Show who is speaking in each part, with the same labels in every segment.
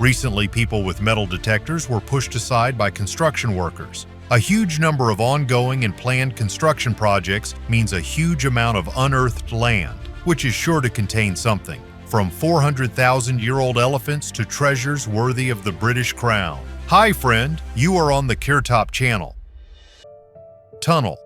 Speaker 1: Recently, people with metal detectors were pushed aside by construction workers. A huge number of ongoing and planned construction projects means a huge amount of unearthed land, which is sure to contain something, from 400,000-year-old elephants to treasures worthy of the British crown. Hi friend, you are on the kirTop channel. Tunnel.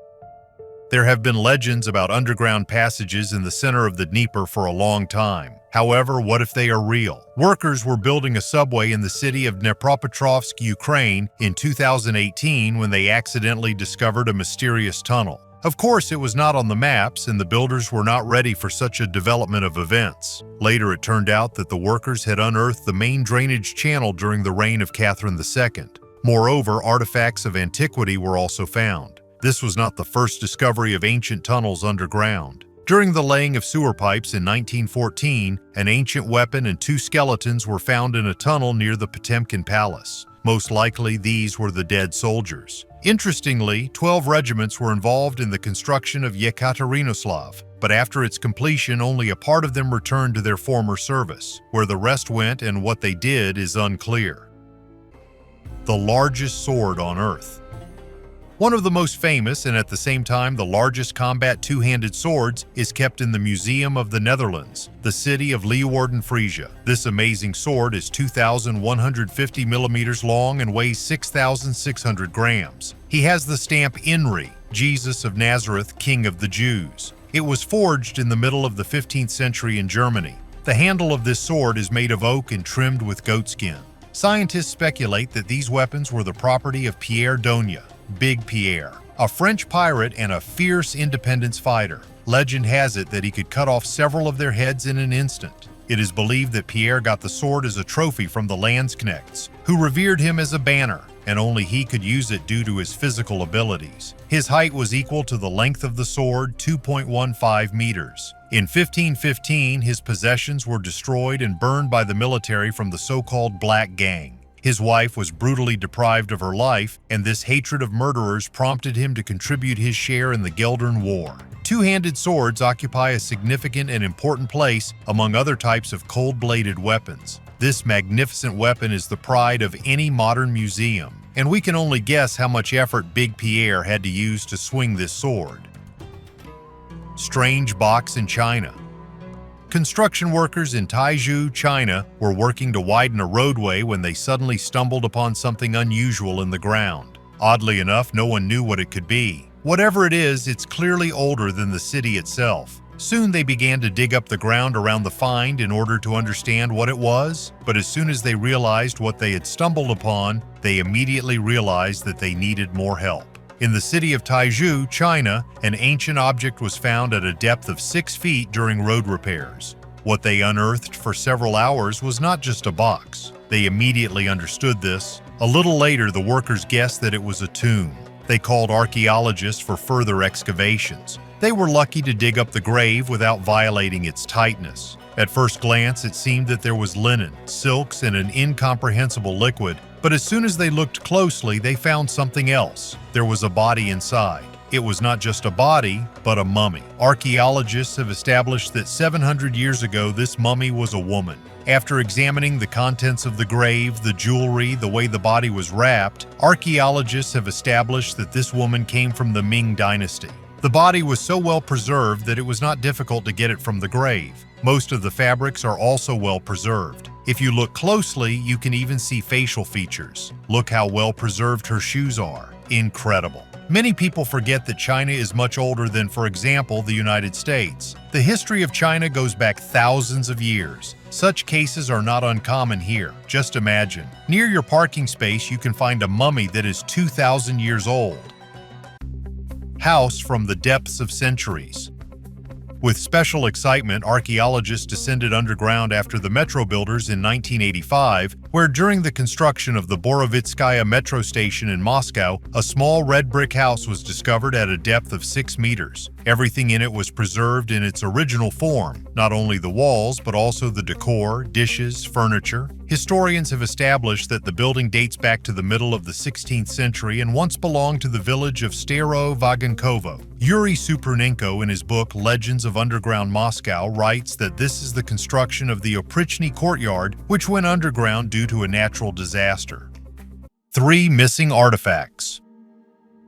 Speaker 1: There have been legends about underground passages in the center of the Dnieper for a long time. However, what if they are real? Workers were building a subway in the city of Dnipropetrovsk, Ukraine in 2018 when they accidentally discovered a mysterious tunnel. Of course, it was not on the maps and the builders were not ready for such a development of events. Later, it turned out that the workers had unearthed the main drainage channel during the reign of Catherine II. Moreover, artifacts of antiquity were also found. This was not the first discovery of ancient tunnels underground. During the laying of sewer pipes in 1914, an ancient weapon and 2 skeletons were found in a tunnel near the Potemkin Palace. Most likely, these were the dead soldiers. Interestingly, 12 regiments were involved in the construction of Yekaterinoslav, but after its completion, only a part of them returned to their former service. Where the rest went and what they did is unclear. The largest sword on Earth. One of the most famous and at the same time the largest combat two-handed swords is kept in the Museum of the Netherlands, the city of Leeuwarden, Frisia. This amazing sword is 2,150 millimeters long and weighs 6,600 grams. He has the stamp INRI, Jesus of Nazareth, King of the Jews. It was forged in the middle of the 15th century in Germany. The handle of this sword is made of oak and trimmed with goatskin. Scientists speculate that these weapons were the property of Pierre Dogna, Big Pierre, a French pirate and a fierce independence fighter. Legend has it that he could cut off several of their heads in an instant. It is believed that Pierre got the sword as a trophy from the Landsknechts, who revered him as a banner, and only he could use it due to his physical abilities. His height was equal to the length of the sword, 2.15 meters. In 1515, his possessions were destroyed and burned by the military from the so-called Black Gang. His wife was brutally deprived of her life, and this hatred of murderers prompted him to contribute his share in the Geldern War. Two-handed swords occupy a significant and important place among other types of cold-bladed weapons. This magnificent weapon is the pride of any modern museum, and we can only guess how much effort Big Pierre had to use to swing this sword. Strange box in China. Construction workers in Taizhou, China, were working to widen a roadway when they suddenly stumbled upon something unusual in the ground. Oddly enough, no one knew what it could be. Whatever it is, it's clearly older than the city itself. Soon they began to dig up the ground around the find in order to understand what it was, but as soon as they realized what they had stumbled upon, they immediately realized that they needed more help. In the city of Taizhou, China, an ancient object was found at a depth of 6 feet during road repairs. What they unearthed for several hours was not just a box. They immediately understood this. A little later, the workers guessed that it was a tomb. They called archaeologists for further excavations. They were lucky to dig up the grave without violating its tightness. At first glance, it seemed that there was linen, silks, and an incomprehensible liquid, but as soon as they looked closely, they found something else. There was a body inside. It was not just a body, but a mummy. Archaeologists have established that 700 years ago, this mummy was a woman. After examining the contents of the grave, the jewelry, the way the body was wrapped, archaeologists have established that this woman came from the Ming dynasty. The body was so well preserved that it was not difficult to get it from the grave. Most of the fabrics are also well preserved. If you look closely, you can even see facial features. Look how well preserved her shoes are. Incredible. Many people forget that China is much older than, for example, the United States. The history of China goes back thousands of years. Such cases are not uncommon here. Just imagine. Near your parking space, you can find a mummy that is 2,000 years old. House from the depths of centuries. With special excitement, archaeologists descended underground after the metro builders in 1985, where during the construction of the Borovitskaya metro station in Moscow, a small red brick house was discovered at a depth of 6 meters. Everything in it was preserved in its original form, not only the walls, but also the decor, dishes, furniture. Historians have established that the building dates back to the middle of the 16th century and once belonged to the village of Staro Vagankovo. Yuri Supernenko, in his book Legends of Underground Moscow, writes that this is the construction of the Oprichny courtyard, which went underground due to a natural disaster. 3 missing artifacts.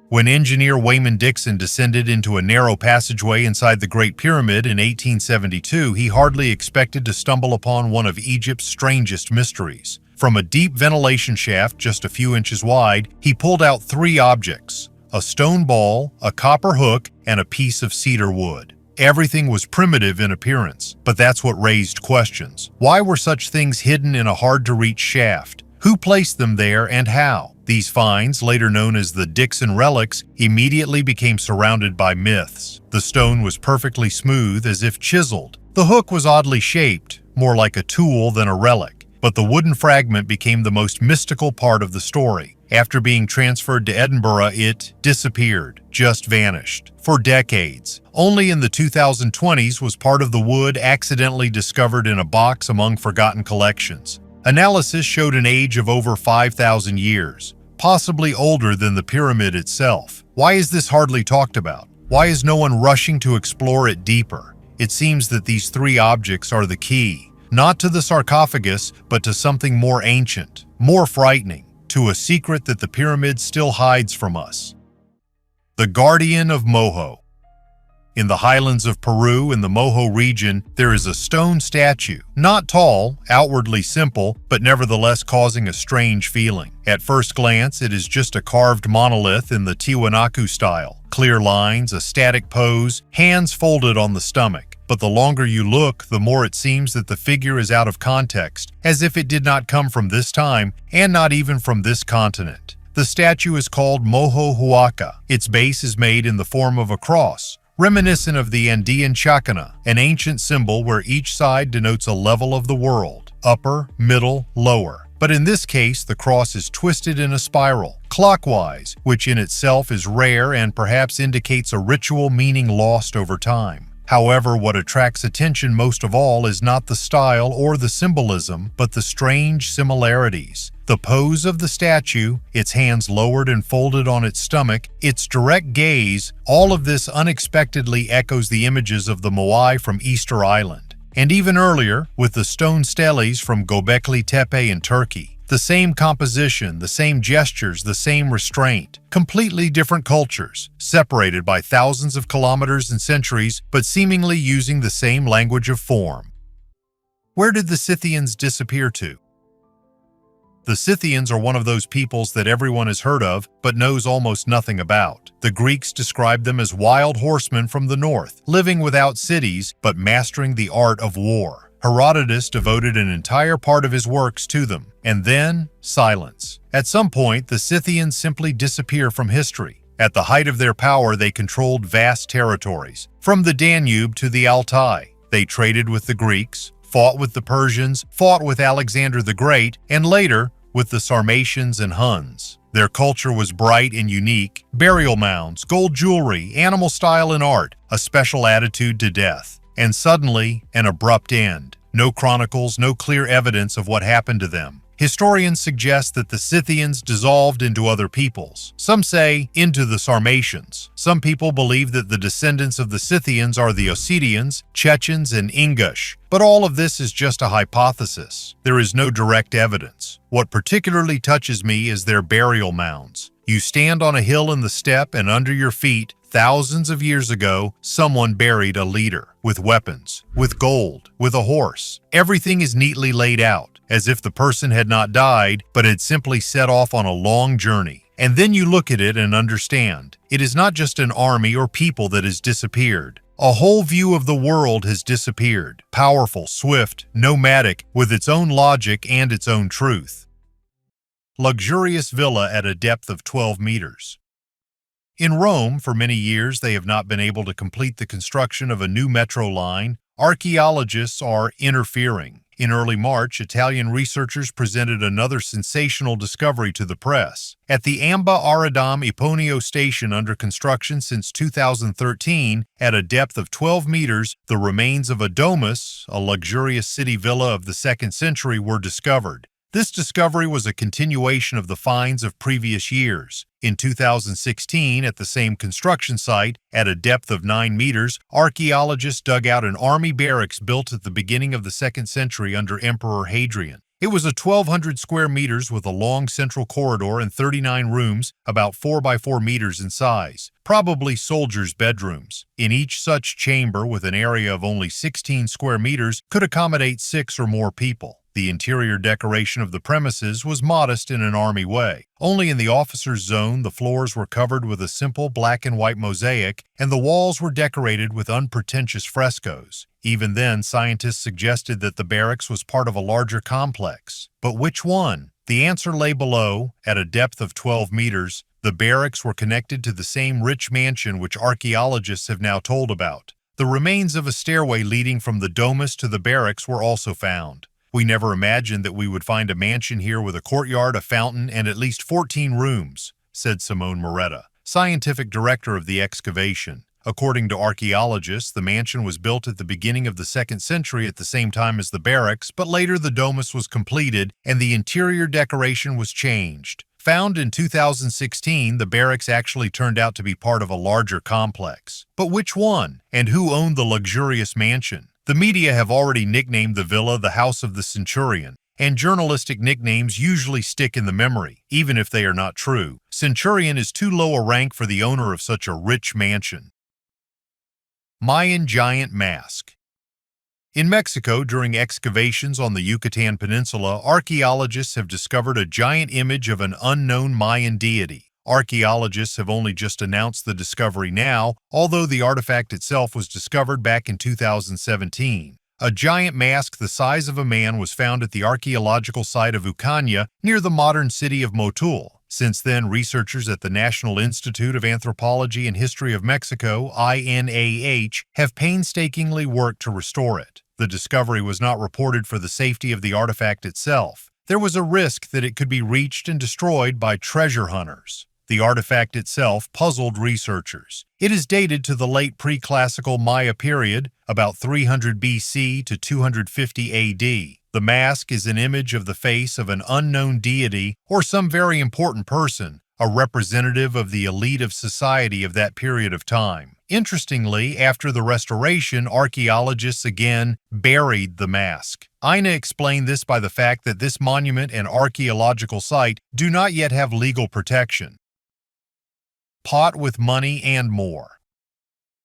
Speaker 1: When engineer Wayman Dixon descended into a narrow passageway inside the Great Pyramid in 1872, he hardly expected to stumble upon one of Egypt's strangest mysteries. From a deep ventilation shaft just a few inches wide, he pulled out 3 objects: a stone ball, a copper hook, and a piece of cedar wood. Everything was primitive in appearance, but that's what raised questions. Why were such things hidden in a hard-to-reach shaft? Who placed them there and how? These finds, later known as the Dixon relics, immediately became surrounded by myths. The stone was perfectly smooth, as if chiseled. The hook was oddly shaped, more like a tool than a relic. But the wooden fragment became the most mystical part of the story. After being transferred to Edinburgh, it disappeared, just vanished, for decades. Only in the 2020s was part of the wood accidentally discovered in a box among forgotten collections. Analysis showed an age of over 5,000 years, possibly older than the pyramid itself. Why is this hardly talked about? Why is no one rushing to explore it deeper? It seems that these 3 objects are the key, not to the sarcophagus, but to something more ancient, more frightening, to a secret that the pyramid still hides from us. The Guardian of Moho. In the highlands of Peru, in the Moho region, there is a stone statue. Not tall, outwardly simple, but nevertheless causing a strange feeling. At first glance, it is just a carved monolith in the Tiwanaku style. Clear lines, a static pose, hands folded on the stomach. But the longer you look, the more it seems that the figure is out of context, as if it did not come from this time, and not even from this continent. The statue is called Moho Huaca. Its base is made in the form of a cross, reminiscent of the Andean chacana, an ancient symbol where each side denotes a level of the world, upper, middle, lower. But in this case, the cross is twisted in a spiral, clockwise, which in itself is rare and perhaps indicates a ritual meaning lost over time. However, what attracts attention most of all is not the style or the symbolism, but the strange similarities. The pose of the statue, its hands lowered and folded on its stomach, its direct gaze, all of this unexpectedly echoes the images of the Moai from Easter Island. And even earlier, with the stone steles from Göbekli Tepe in Turkey. The same composition, the same gestures, the same restraint. Completely different cultures, separated by thousands of kilometers and centuries, but seemingly using the same language of form. Where did the Cythians disappear to? The Cythians are one of those peoples that everyone has heard of, but knows almost nothing about. The Greeks described them as wild horsemen from the north, living without cities, but mastering the art of war. Herodotus devoted an entire part of his works to them. And then, silence. At some point, the Cythians simply disappear from history. At the height of their power, they controlled vast territories. From the Danube to the Altai, they traded with the Greeks, fought with the Persians, fought with Alexander the Great, and later, with the Sarmatians and Huns. Their culture was bright and unique: burial mounds, gold jewelry, animal style and art, a special attitude to death. And suddenly, an abrupt end. No chronicles, no clear evidence of what happened to them. Historians suggest that the Scythians dissolved into other peoples. Some say into the Sarmatians. Some people believe that the descendants of the Scythians are the Ossetians, Chechens, and Ingush. But all of this is just a hypothesis. There is no direct evidence. What particularly touches me is their burial mounds. You stand on a hill in the steppe, and under your feet, thousands of years ago, someone buried a leader, with weapons, with gold, with a horse. Everything is neatly laid out, as if the person had not died, but had simply set off on a long journey. And then you look at it and understand. It is not just an army or people that has disappeared. A whole view of the world has disappeared. Powerful, swift, nomadic, with its own logic and its own truth. Luxurious villa at a depth of 12 meters. In Rome, for many years, they have not been able to complete the construction of a new metro line. Archaeologists are interfering. In early March, Italian researchers presented another sensational discovery to the press. At the Amba Aradam Iponio station under construction since 2013, at a depth of 12 meters, the remains of a domus, a luxurious city villa of the 2nd century, were discovered. This discovery was a continuation of the finds of previous years. In 2016, at the same construction site, at a depth of 9 meters, archaeologists dug out an army barracks built at the beginning of the 2nd century under Emperor Hadrian. It was a 1,200 square meters with a long central corridor and 39 rooms, about 4 by 4 meters in size, probably soldiers' bedrooms. In each such chamber, with an area of only 16 square meters, could accommodate 6 or more people. The interior decoration of the premises was modest in an army way. Only in the officers' zone, the floors were covered with a simple black and white mosaic, and the walls were decorated with unpretentious frescoes. Even then, scientists suggested that the barracks was part of a larger complex. But which one? The answer lay below, at a depth of 12 meters. The barracks were connected to the same rich mansion which archaeologists have now told about. The remains of a stairway leading from the domus to the barracks were also found. We never imagined that we would find a mansion here with a courtyard, a fountain, and at least 14 rooms, said Simone Moretta, scientific director of the excavation. According to archaeologists, the mansion was built at the beginning of the 2nd century at the same time as the barracks, but later the domus was completed and the interior decoration was changed. Found in 2016, the barracks actually turned out to be part of a larger complex. But which one? And who owned the luxurious mansion? The media have already nicknamed the villa the House of the Centurion, and journalistic nicknames usually stick in the memory, even if they are not true. Centurion is too low a rank for the owner of such a rich mansion. Mayan giant mask. In Mexico, during excavations on the Yucatan Peninsula, archaeologists have discovered a giant image of an unknown Mayan deity. Archaeologists have only just announced the discovery now, although the artifact itself was discovered back in 2017. A giant mask the size of a man was found at the archaeological site of Ucania near the modern city of Motul. Since then, researchers at the National Institute of Anthropology and History of Mexico, INAH, have painstakingly worked to restore it. The discovery was not reported for the safety of the artifact itself. There was a risk that it could be reached and destroyed by treasure hunters. The artifact itself puzzled researchers. It is dated to the late pre-classical Maya period, about 300 BC to 250 AD. The mask is an image of the face of an unknown deity or some very important person, a representative of the elite of society of that period of time. Interestingly, after the restoration, archaeologists again buried the mask. Ina explained this by the fact that this monument and archaeological site do not yet have legal protection. Pot with money and more.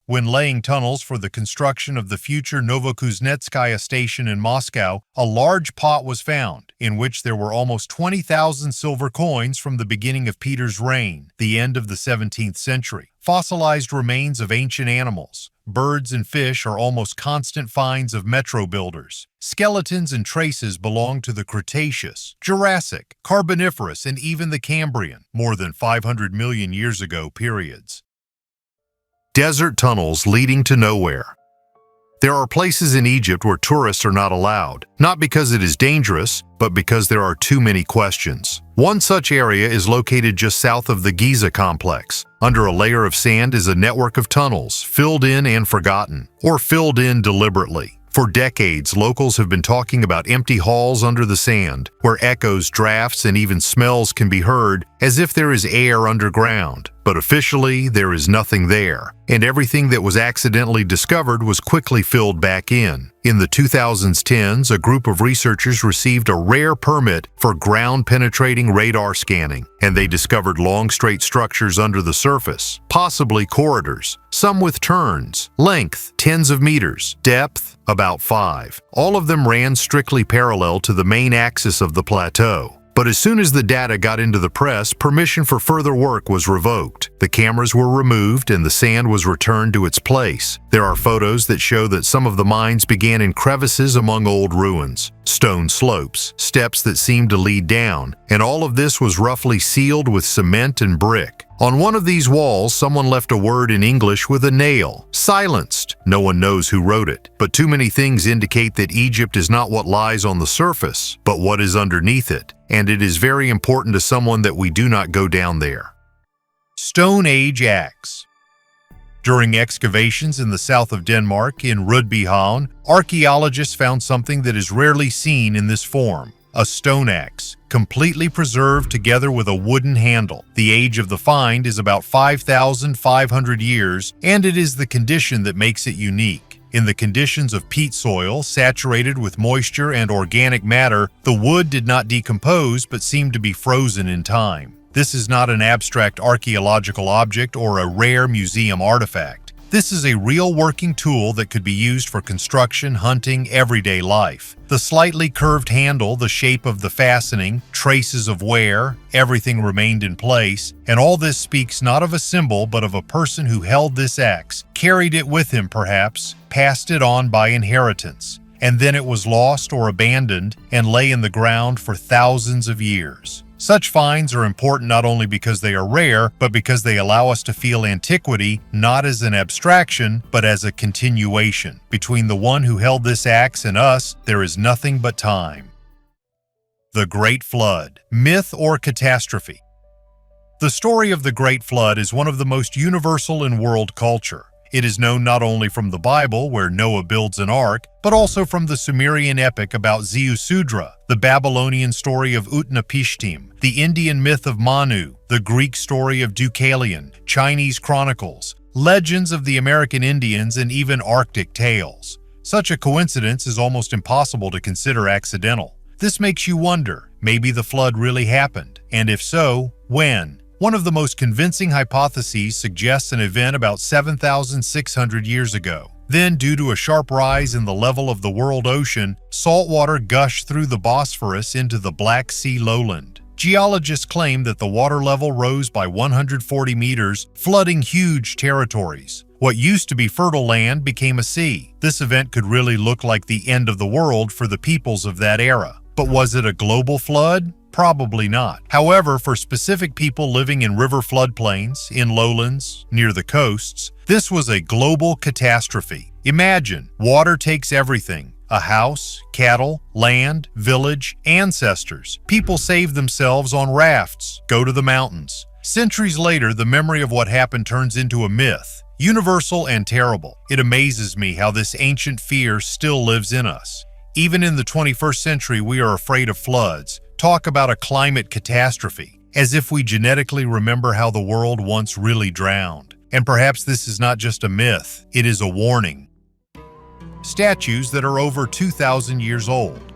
Speaker 1: When laying tunnels for the construction of the future Novokuznetskaya station in Moscow, a large pot was found, in which there were almost 20,000 silver coins from the beginning of Peter's reign, the end of the 17th century. Fossilized remains of ancient animals, birds and fish are almost constant finds of metro builders. Skeletons and traces belong to the Cretaceous, Jurassic, Carboniferous, and even the Cambrian, more than 500 million years ago periods. Desert tunnels leading to nowhere. There are places in Egypt where tourists are not allowed, not because it is dangerous, but because there are too many questions. One such area is located just south of the Giza complex. Under a layer of sand is a network of tunnels, filled in and forgotten, or filled in deliberately. For decades, locals have been talking about empty halls under the sand, where echoes, drafts, and even smells can be heard, as if there is air underground. But officially, there is nothing there, and everything that was accidentally discovered was quickly filled back in. In the 2010s, a group of researchers received a rare permit for ground-penetrating radar scanning, and they discovered long straight structures under the surface, possibly corridors, some with turns, length tens of meters, depth about 5. All of them ran strictly parallel to the main axis of the plateau. But as soon as the data got into the press, permission for further work was revoked. The cameras were removed and the sand was returned to its place. There are photos that show that some of the mines began in crevices among old ruins, stone slopes, steps that seemed to lead down, and all of this was roughly sealed with cement and brick. On one of these walls, someone left a word in English with a nail, silenced. No one knows who wrote it, but too many things indicate that Egypt is not what lies on the surface, but what is underneath it, and it is very important to someone that we do not go down there. Stone Age Axe. During excavations in the south of Denmark, in Rødbyhavn, archaeologists found something that is rarely seen in this form. a stone axe, completely preserved together with a wooden handle. The age of the find is about 5,500 years, and it is the condition that makes it unique. In the conditions of peat soil, saturated with moisture and organic matter, the wood did not decompose but seemed to be frozen in time. This is not an abstract archaeological object or a rare museum artifact. This is a real working tool that could be used for construction, hunting, everyday life. The slightly curved handle, the shape of the fastening, traces of wear, everything remained in place, and all this speaks not of a symbol but of a person who held this axe, carried it with him perhaps, passed it on by inheritance, and then it was lost or abandoned and lay in the ground for thousands of years. Such finds are important not only because they are rare, but because they allow us to feel antiquity not as an abstraction, but as a continuation. Between the one who held this axe and us, there is nothing but time. The Great Flood, myth or catastrophe? The story of the Great Flood is one of the most universal in world culture. It is known not only from the Bible, where Noah builds an ark, but also from the Sumerian epic about Ziusudra, the Babylonian story of Utnapishtim, the Indian myth of Manu, the Greek story of Deucalion, Chinese chronicles, legends of the American Indians, and even Arctic tales. Such a coincidence is almost impossible to consider accidental. This makes you wonder, maybe the flood really happened, and if so, when? One of the most convincing hypotheses suggests an event about 7,600 years ago. Then, due to a sharp rise in the level of the world ocean, salt water gushed through the Bosphorus into the Black Sea lowland. Geologists claim that the water level rose by 140 meters, flooding huge territories. What used to be fertile land became a sea. This event could really look like the end of the world for the peoples of that era. But was it a global flood? Probably not. However, for specific people living in river floodplains, in lowlands, near the coasts, this was a global catastrophe. Imagine, water takes everything. A house, cattle, land, village, ancestors. People save themselves on rafts, go to the mountains. Centuries later, the memory of what happened turns into a myth, universal and terrible. It amazes me how this ancient fear still lives in us. Even in the 21st century, we are afraid of floods. Talk about a climate catastrophe, as if we genetically remember how the world once really drowned. And perhaps this is not just a myth, it is a warning. Statues that are over 2,000 years old.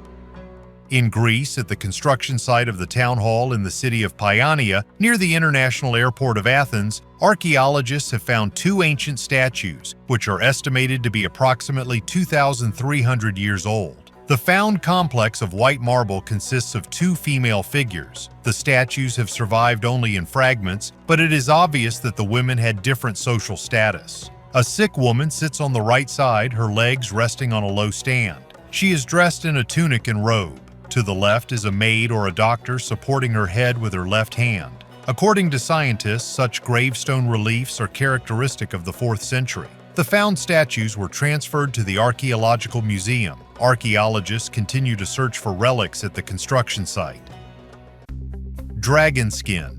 Speaker 1: In Greece, at the construction site of the town hall in the city of Paionia, near the International Airport of Athens, archaeologists have found two ancient statues, which are estimated to be approximately 2,300 years old. The found complex of white marble consists of two female figures. The statues have survived only in fragments, but it is obvious that the women had different social status. A sick woman sits on the right side, her legs resting on a low stand. She is dressed in a tunic and robe. To the left is a maid or a doctor supporting her head with her left hand. According to scientists, such gravestone reliefs are characteristic of the 4th century. The found statues were transferred to the Archaeological Museum. Archaeologists continue to search for relics at the construction site. Dragon skin.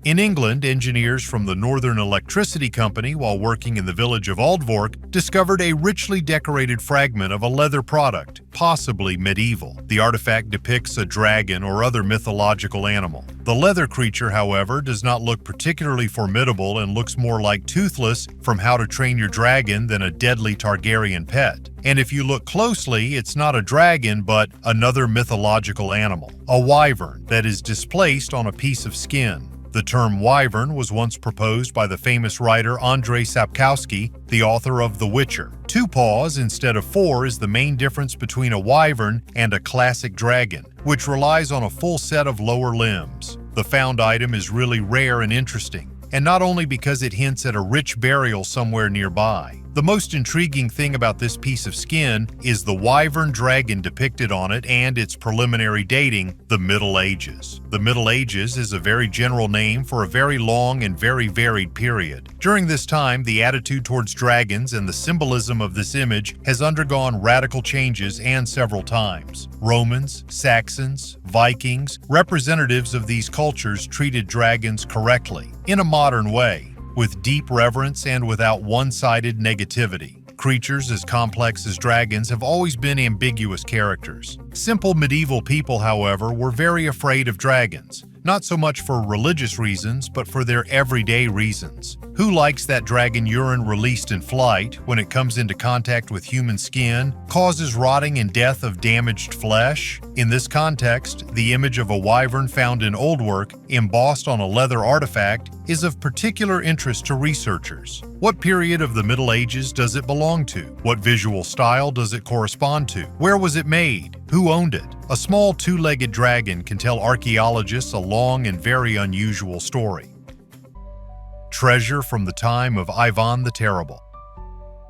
Speaker 1: In England, engineers from the Northern Electricity Company, while working in the village of Aldvork, discovered a richly decorated fragment of a leather product, possibly medieval. The artifact depicts a dragon or other mythological animal. The leather creature, however, does not look particularly formidable and looks more like Toothless from How to Train Your Dragon than a deadly Targaryen pet. And if you look closely, it's not a dragon, but another mythological animal, a wyvern that is displaced on a piece of skin. The term wyvern was once proposed by the famous writer Andrzej Sapkowski, the author of The Witcher. 2 paws instead of 4 is the main difference between a wyvern and a classic dragon, which relies on a full set of lower limbs. The found item is really rare and interesting, and not only because it hints at a rich burial somewhere nearby. The most intriguing thing about this piece of skin is the wyvern dragon depicted on it and its preliminary dating, the Middle Ages. The Middle Ages is a very general name for a very long and very varied period. During this time, the attitude towards dragons and the symbolism of this image has undergone radical changes and several times. Romans, Saxons, Vikings, representatives of these cultures treated dragons correctly, in a modern way, with deep reverence and without one-sided negativity. creatures as complex as dragons have always been ambiguous characters. Simple medieval people, however, were very afraid of dragons. Not so much for religious reasons, but for their everyday reasons. Who likes that dragon urine released in flight when it comes into contact with human skin, causes rotting and death of damaged flesh? In this context, the image of a wyvern found in old work, embossed on a leather artifact, is of particular interest to researchers. What period of the Middle Ages does it belong to? What visual style does it correspond to? Where was it made? Who owned it? A small two-legged dragon can tell archaeologists a long and very unusual story. Treasure from the time of Ivon the Terrible.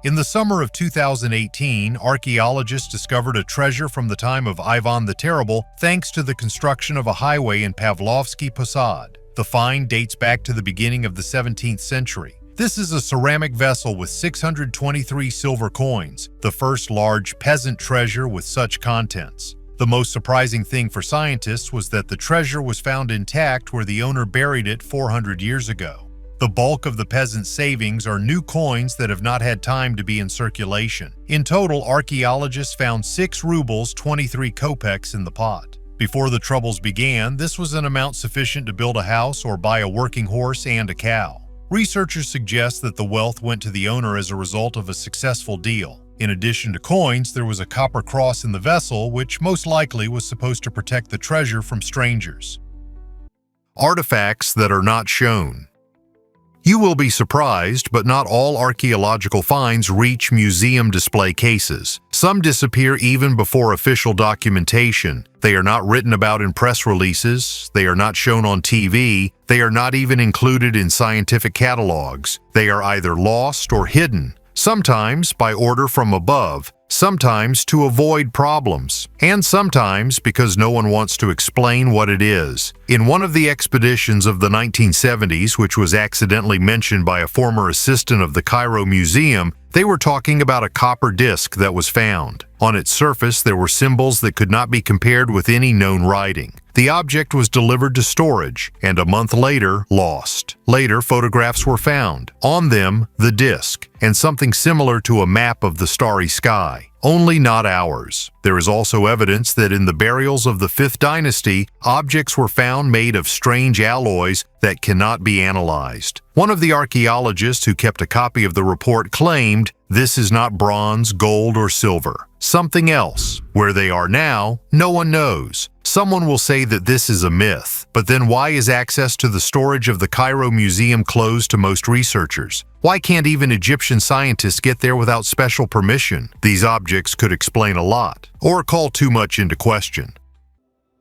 Speaker 1: In the summer of 2018, archaeologists discovered a treasure from the time of Ivon the Terrible thanks to the construction of a highway in Pavlovsky Posad. The find dates back to the beginning of the 17th century. This is a ceramic vessel with 623 silver coins, the first large peasant treasure with such contents. The most surprising thing for scientists was that the treasure was found intact where the owner buried it 400 years ago. The bulk of the peasant's savings are new coins that have not had time to be in circulation. In total, archaeologists found 6 rubles 23 kopecks in the pot. Before the troubles began, this was an amount sufficient to build a house or buy a working horse and a cow. Researchers suggest that the wealth went to the owner as a result of a successful deal. In addition to coins, there was a copper cross in the vessel, which most likely was supposed to protect the treasure from strangers. Artifacts that are not shown. You will be surprised, but not all archaeological finds reach museum display cases. Some disappear even before official documentation. They are not written about in press releases, they are not shown on TV, they are not even included in scientific catalogs. They are either lost or hidden, sometimes by order from above, sometimes to avoid problems, and sometimes because no one wants to explain what it is. In one of the expeditions of the 1970s, which was accidentally mentioned by a former assistant of the Cairo Museum, they were talking about a copper disc that was found. On its surface, there were symbols that could not be compared with any known writing. The object was delivered to storage, and a month later, lost. Later, photographs were found. On them, the disc, and something similar to a map of the starry sky. Only not ours. There is also evidence that in the burials of the 5th dynasty, objects were found made of strange alloys that cannot be analyzed. One of the archaeologists who kept a copy of the report claimed, "This is not bronze, gold, or silver. Something else. Where they are now, no one knows." Someone will say that this is a myth, but then why is access to the storage of the Cairo Museum closed to most researchers? Why can't even Egyptian scientists get there without special permission? These objects could explain a lot, or call too much into question.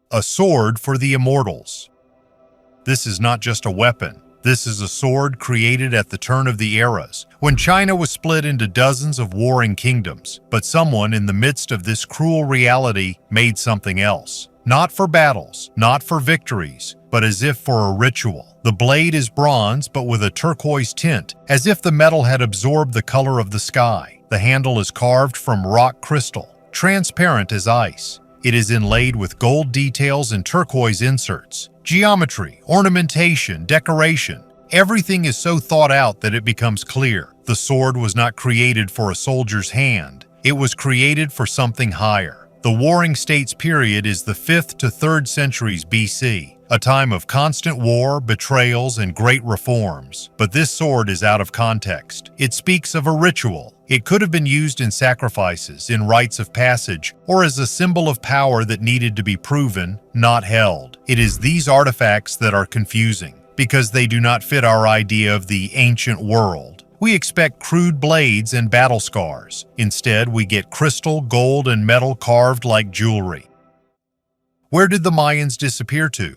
Speaker 1: A sword for the immortals. This is not just a weapon. This is a sword created at the turn of the eras, when China was split into dozens of warring kingdoms. But someone in the midst of this cruel reality made something else. Not for battles, not for victories, but as if for a ritual. The blade is bronze, but with a turquoise tint, as if the metal had absorbed the color of the sky. The handle is carved from rock crystal, transparent as ice. It is inlaid with gold details and turquoise inserts. Geometry, ornamentation, decoration. Everything is so thought out that it becomes clear. The sword was not created for a soldier's hand. It was created for something higher. The Warring States period is the 5th to 3rd centuries BC, a time of constant war, betrayals, and great reforms. But this sword is out of context. It speaks of a ritual. It could have been used in sacrifices, in rites of passage, or as a symbol of power that needed to be proven, not held. It is these artifacts that are confusing, because they do not fit our idea of the ancient world. We expect crude blades and battle scars. Instead, we get crystal, gold, and metal carved like jewelry. Where did the Mayans disappear to?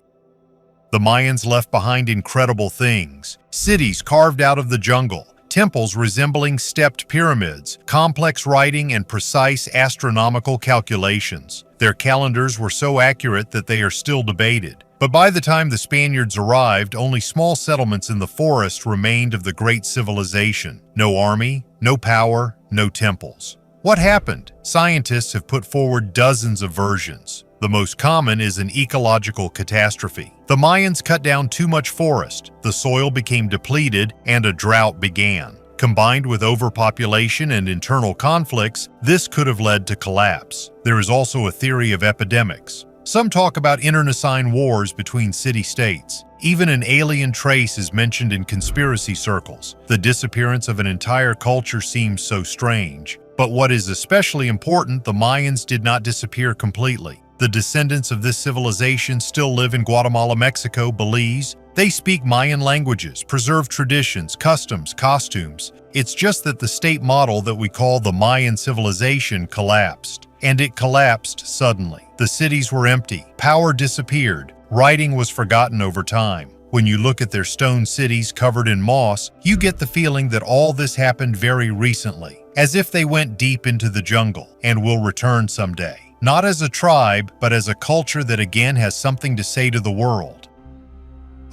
Speaker 1: The Mayans left behind incredible things. Cities carved out of the jungle, temples resembling stepped pyramids, complex writing, and precise astronomical calculations. Their calendars were so accurate that they are still debated. But by the time the Spaniards arrived, only small settlements in the forest remained of the great civilization. No army, no power, no temples. What happened? Scientists have put forward dozens of versions. The most common is an ecological catastrophe. The Mayans cut down too much forest, the soil became depleted, and a drought began. Combined with overpopulation and internal conflicts, this could have led to collapse. There is also a theory of epidemics. Some talk about internecine wars between city-states. Even an alien trace is mentioned in conspiracy circles. The disappearance of an entire culture seems so strange. But what is especially important, the Mayans did not disappear completely. The descendants of this civilization still live in Guatemala, Mexico, Belize. They speak Mayan languages, preserve traditions, customs, costumes. It's just that the state model that we call the Mayan civilization collapsed. And it collapsed suddenly. The cities were empty, power disappeared, writing was forgotten over time. When you look at their stone cities covered in moss, you get the feeling that all this happened very recently, as if they went deep into the jungle and will return someday. Not as a tribe, but as a culture that again has something to say to the world.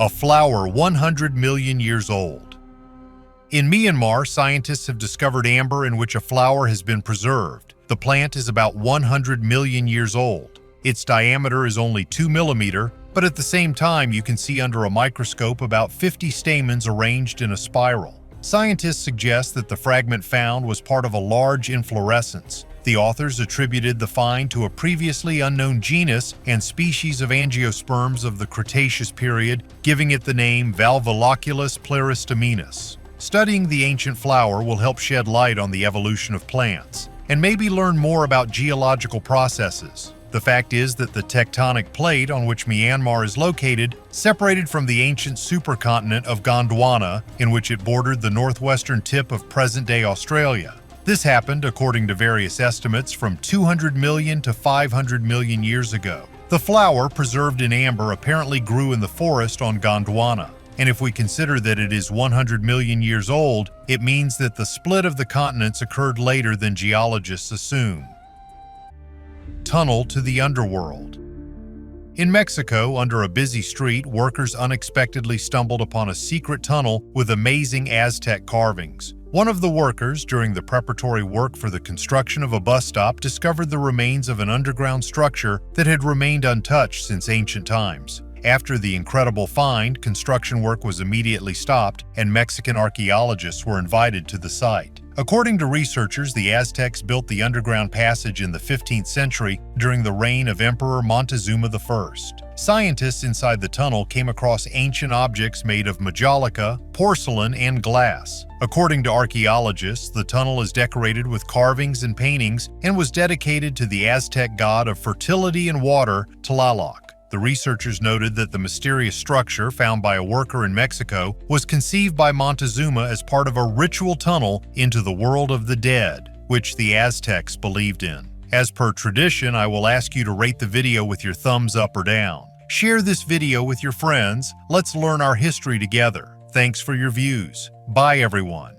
Speaker 1: A flower 100 million years old. In Myanmar, scientists have discovered amber in which a flower has been preserved. The plant is about 100 million years old. Its diameter is only 2 millimeters, but at the same time you can see under a microscope about 50 stamens arranged in a spiral. Scientists suggest that the fragment found was part of a large inflorescence. The authors attributed the find to a previously unknown genus and species of angiosperms of the Cretaceous period, giving it the name Valvulaculus pleristemnus. Studying the ancient flower will help shed light on the evolution of plants, and maybe learn more about geological processes. The fact is that the tectonic plate on which Myanmar is located separated from the ancient supercontinent of Gondwana, in which it bordered the northwestern tip of present-day Australia. This happened, according to various estimates, from 200 million to 500 million years ago. The flower, preserved in amber, apparently grew in the forest on Gondwana. And if we consider that it is 100 million years old, it means that the split of the continents occurred later than geologists assume. Tunnel to the underworld. In Mexico, under a busy street, workers unexpectedly stumbled upon a secret tunnel with amazing Aztec carvings. One of the workers, during the preparatory work for the construction of a bus stop, discovered the remains of an underground structure that had remained untouched since ancient times. After the incredible find, construction work was immediately stopped, and Mexican archaeologists were invited to the site. According to researchers, the Aztecs built the underground passage in the 15th century during the reign of Emperor Montezuma I. Scientists inside the tunnel came across ancient objects made of majolica, porcelain, and glass. According to archaeologists, the tunnel is decorated with carvings and paintings and was dedicated to the Aztec god of fertility and water, Tlaloc. The researchers noted that the mysterious structure found by a worker in Mexico was conceived by Montezuma as part of a ritual tunnel into the world of the dead, which the Aztecs believed in. As per tradition, I will ask you to rate the video with your thumbs up or down. Share this video with your friends. Let's learn our history together. Thanks for your views. Bye, everyone.